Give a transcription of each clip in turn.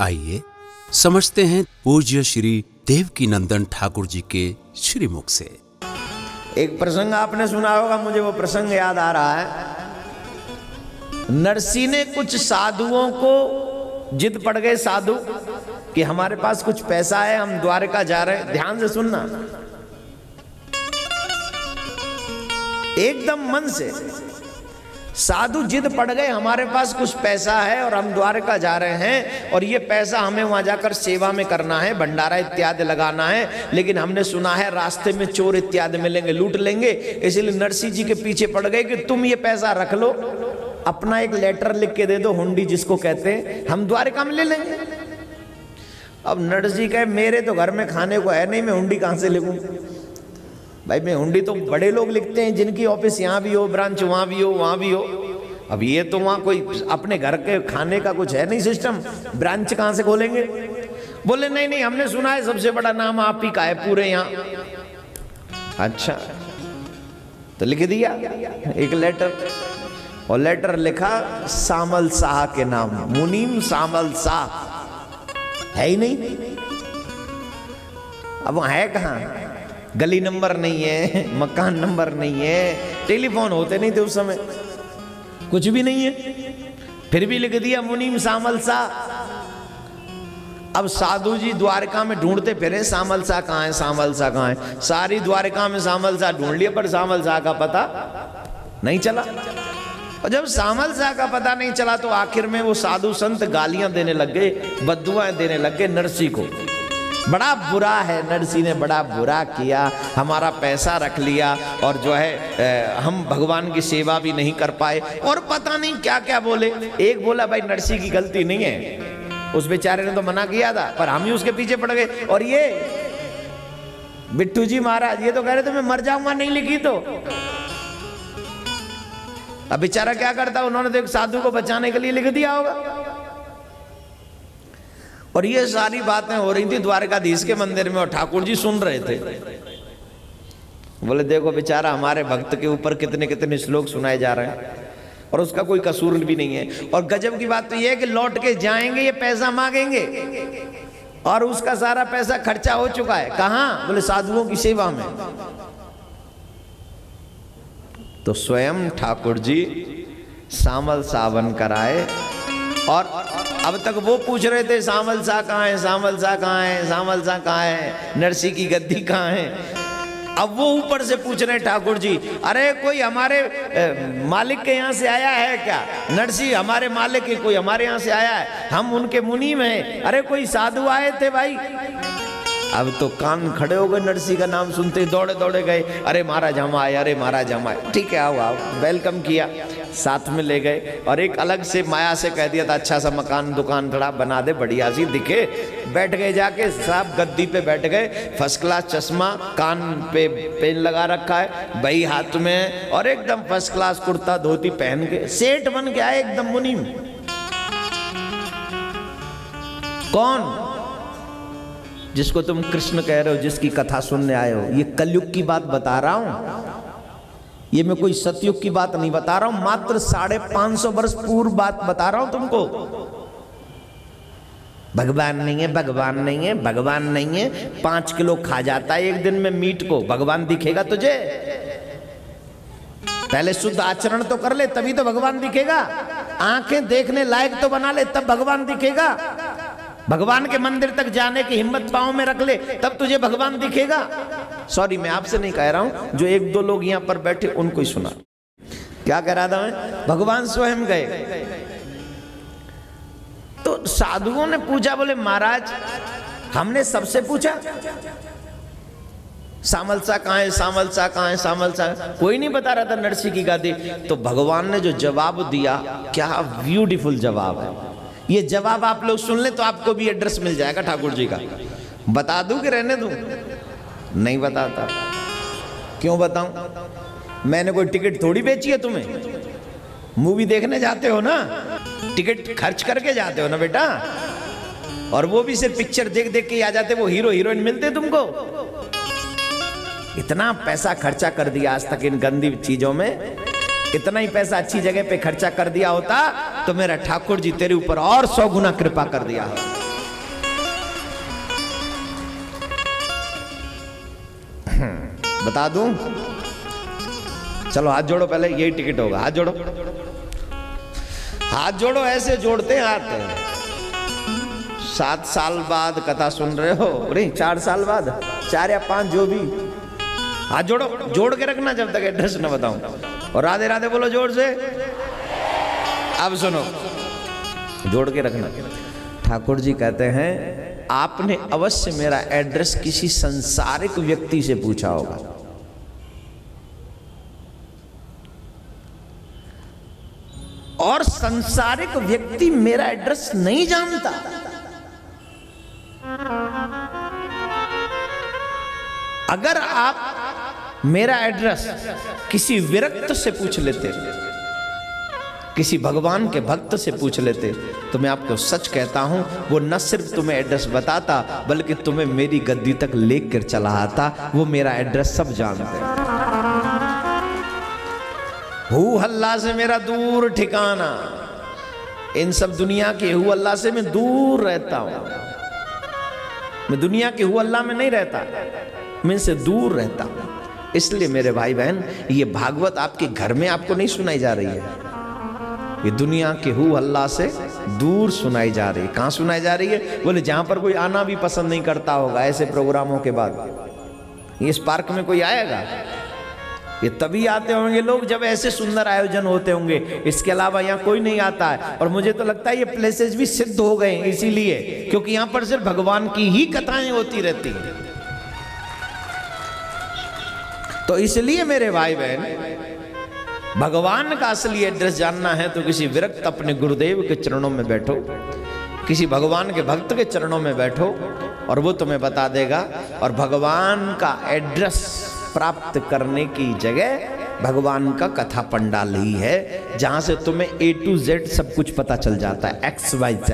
आइए समझते हैं पूज्य श्री देवकीनंदन ठाकुर जी के श्रीमुख से। एक प्रसंग आपने सुना होगा, मुझे वो प्रसंग याद आ रहा है। नरसी ने कुछ साधुओं को जिद पड़ गए साधु कि हमारे पास कुछ पैसा है, हम द्वारका जा रहे हैं। ध्यान से सुनना, एकदम मन से साधु जिद पड़ गए, हमारे पास कुछ पैसा है और हम द्वारका जा रहे हैं और ये पैसा हमें वहां जाकर सेवा में करना है, भंडारा इत्यादि लगाना है, लेकिन हमने सुना है रास्ते में चोर इत्यादि मिलेंगे, लूट लेंगे। इसलिए नरसिंह जी के पीछे पड़ गए कि तुम ये पैसा रख लो, अपना एक लेटर लिख के दे दो, हुंडी जिसको कहते हैं, हम द्वारका में ले लेंगे। अब नरसिंह कहे मेरे तो घर में खाने को है नहीं, मैं हुंडी कहां से लिखूं भाई। मैं हुंडी तो बड़े लोग लिखते हैं जिनकी ऑफिस यहाँ भी हो, ब्रांच वहाँ भी हो, वहाँ भी हो। अब ये तो वहाँ कोई अपने घर के खाने का कुछ है नहीं सिस्टम, ब्रांच कहाँ से खोलेंगे। बोले नहीं नहीं, हमने सुना है सबसे बड़ा नाम आप ही का है पूरे यहाँ। अच्छा, तो लिख दिया एक लेटर, और लेटर लिखा सामल शाह के नाम, मुनीम सामल शाह। है ही नहीं, अब वहाँ है कहाँ, गली नंबर नहीं है, मकान नंबर नहीं है, टेलीफोन होते नहीं थे उस समय, कुछ भी नहीं है, फिर भी लिख दिया मुनीम सामल शाह। अब साधु जी द्वारका में ढूंढते फिरे सामल शाह कहाँ है, सामल शाह कहाँ है। सारी द्वारका में सामल शाह ढूंढ लिया, पर सामल शाह का पता नहीं चला। और जब सामल शाह का पता नहीं चला तो आखिर में वो साधु संत गालियां देने लग गए, बद्दुआएं देने लग गए नरसिंह को। बड़ा बुरा है, नरसिंह ने बड़ा बुरा किया, हमारा पैसा रख लिया और जो है हम भगवान की सेवा भी नहीं कर पाए, और पता नहीं क्या क्या बोले। एक बोला भाई नरसिंह की गलती नहीं है, उस बेचारे ने तो मना किया था, पर हम ही उसके पीछे पड़ गए। और ये बिट्टू जी महाराज ये तो कह रहे थे मैं मर जाऊंगा नहीं लिखी तो। अब बेचारा क्या करता, उन्होंने तो एक साधु को बचाने के लिए लिख दिया होगा। और ये सारी बातें हो रही थी द्वारकाधीश के मंदिर में, और ठाकुर जी सुन रहे थे। बोले देखो बेचारा हमारे भक्त के ऊपर कितने कितने श्लोक सुनाए जा रहे हैं और उसका कोई कसूर भी नहीं है। और गजब की बात तो ये है कि लौट के जाएंगे ये पैसा मांगेंगे, और उसका सारा पैसा खर्चा हो चुका है। कहाँ? बोले साधुओं की सेवा में। तो स्वयं ठाकुर जी सामल सावन कराए, और अब तक वो पूछ रहे थे सामल शाह कहाँ है, सामल शाह कहाँ है, सामल शाह कहाँ है, नरसिंह की गद्दी कहाँ है। अब वो ऊपर से पूछ रहे ठाकुर जी, अरे कोई हमारे मालिक के यहाँ से आया है क्या? नरसिंह हमारे मालिक के, कोई हमारे यहाँ से आया है, हम उनके मुनीम हैं। अरे कोई साधु आए थे भाई। अब तो कान खड़े हो गए, नरसिंह का नाम सुनते दौड़े दौड़े गए, अरे महाराज हम आए, अरे महाराज हम आए। ठीक है आओ आओ, वेलकम किया, साथ में ले गए, और एक अलग से माया से कह दिया था अच्छा सा मकान दुकान थोड़ा बना दे, बढ़िया सी दिखे। बैठ गए जाके, साहब गद्दी पे बैठ गए, फर्स्ट क्लास चश्मा, कान पे पेन लगा रखा है, बही हाथ में, और एकदम फर्स्ट क्लास कुर्ता धोती पहन के सेठ बन के आए एकदम मुनीम। कौन? जिसको तुम कृष्ण कह रहे हो, जिसकी कथा सुनने आए हो। ये कलयुग की बात बता रहा हूं, ये मैं कोई सतयुग की बात नहीं बता रहा हूं, मात्र 550 वर्ष पूर्व बात बता रहा हूं तुमको। भगवान नहीं है, भगवान नहीं है, भगवान नहीं है। 5 किलो खा जाता है एक दिन में मीट को, भगवान दिखेगा तुझे? पहले शुद्ध आचरण तो कर ले, तभी तो भगवान दिखेगा। आंखें देखने लायक तो बना ले, तब भगवान दिखेगा। भगवान के मंदिर तक जाने की हिम्मत पांव में रख ले, तब तुझे भगवान दिखेगा। सॉरी मैं आपसे नहीं कह रहा हूं, जो 1-2 लोग यहां पर बैठे उनको ही सुना। क्या कह रहा था मैं? भगवान स्वयं गए। तो साधुओं ने पूछा, बोले महाराज हमने सबसे पूछा सामल शाह कहाँ है, सामल शाह कहाँ है, सामल शाह, कोई नहीं बता रहा था नरसिंह की गादी। तो भगवान ने जो जवाब दिया, क्या ब्यूटीफुल जवाब है। ये जवाब आप लोग सुन ले तो आपको भी एड्रेस मिल जाएगा ठाकुर जी का। बता दूं कि रहने दूं? नहीं बताता। क्यों बताऊं? मैंने कोई टिकट थोड़ी बेची है तुम्हें। मूवी देखने जाते हो ना, टिकट खर्च करके जाते हो ना बेटा, और वो भी सिर्फ पिक्चर देख देख के आ जाते, वो हीरो हीरोइन मिलते तुमको। इतना पैसा खर्चा कर दिया आज तक इन गंदी चीजों में, इतना ही पैसा अच्छी जगह पे खर्चा कर दिया होता तो मेरा ठाकुर जी तेरे ऊपर और 100 गुना कृपा कर दिया। बता दूं? चलो हाथ जोड़ो, पहले यही टिकट होगा। हाथ जोड़ो, हाथ जोड़ो, ऐसे जोड़ते हैं हाथ। 7 साल बाद कथा सुन रहे हो, नहीं 4 साल बाद, 4 या 5 जो भी, हाथ जोड़ो, जोड़ के रखना जब तक एड्रेस न बताऊं। और राधे राधे बोलो जोर से। अब सुनो, जोड़ के रखना। ठाकुर जी कहते हैं आपने अवश्य मेरा एड्रेस किसी संसारिक व्यक्ति से पूछा होगा, और संसारिक व्यक्ति मेरा एड्रेस नहीं जानता। अगर आप मेरा एड्रेस किसी विरक्त से पूछ लेते, किसी भगवान के भक्त से पूछ लेते, तो मैं आपको सच कहता हूं, वो न सिर्फ तुम्हें एड्रेस बताता, बल्कि तुम्हें मेरी गद्दी तक लेकर चला आता। वो मेरा एड्रेस सब जानते। हू हल्ला से मेरा दूर ठिकाना, इन सब दुनिया के हू अल्लाह से मैं दूर रहता हूं। मैं दुनिया के हू अल्लाह में नहीं रहता, मैं इनसे दूर रहता हूं। इसलिए मेरे भाई बहन, ये भागवत आपके घर में आपको नहीं सुनाई जा रही है, ये दुनिया के हू अल्लाह से दूर सुनाई जा रही है। कहां सुनाई जा रही है? बोले जहां पर कोई आना भी पसंद नहीं करता होगा ऐसे प्रोग्रामों के बाद। इस पार्क में कोई आएगा? ये तभी आते होंगे लोग जब ऐसे सुंदर आयोजन होते होंगे, इसके अलावा यहाँ कोई नहीं आता है। और मुझे तो लगता है ये प्लेसेस भी सिद्ध हो गए इसीलिए, क्योंकि यहाँ पर सिर्फ भगवान की ही कथाएं होती रहती हैं। तो इसलिए मेरे भाई बहन, भगवान का असली एड्रेस जानना है तो किसी विरक्त अपने गुरुदेव के चरणों में बैठो, किसी भगवान के भक्त के चरणों में बैठो, और वो तुम्हें बता देगा। और भगवान का एड्रेस प्राप्त करने की जगह भगवान का कथा पंडाल ही है, जहां से तुम्हें A to Z सब कुछ पता चल जाता है, XYZ।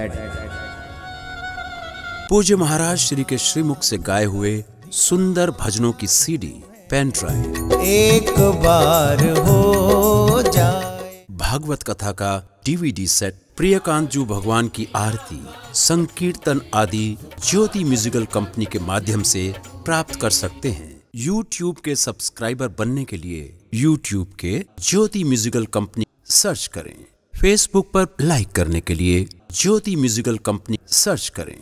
पूज्य महाराज श्री के श्रीमुख से गाए हुए सुंदर भजनों की CD, पेन ड्राइव, एक बार हो जाए, भागवत कथा का DVD सेट, प्रियकांत जू भगवान की आरती, संकीर्तन आदि ज्योति म्यूजिकल कंपनी के माध्यम से प्राप्त कर सकते हैं। YouTube के सब्सक्राइबर बनने के लिए YouTube के ज्योति म्यूजिकल कंपनी सर्च करें। Facebook पर लाइक करने के लिए ज्योति म्यूजिकल कंपनी सर्च करें।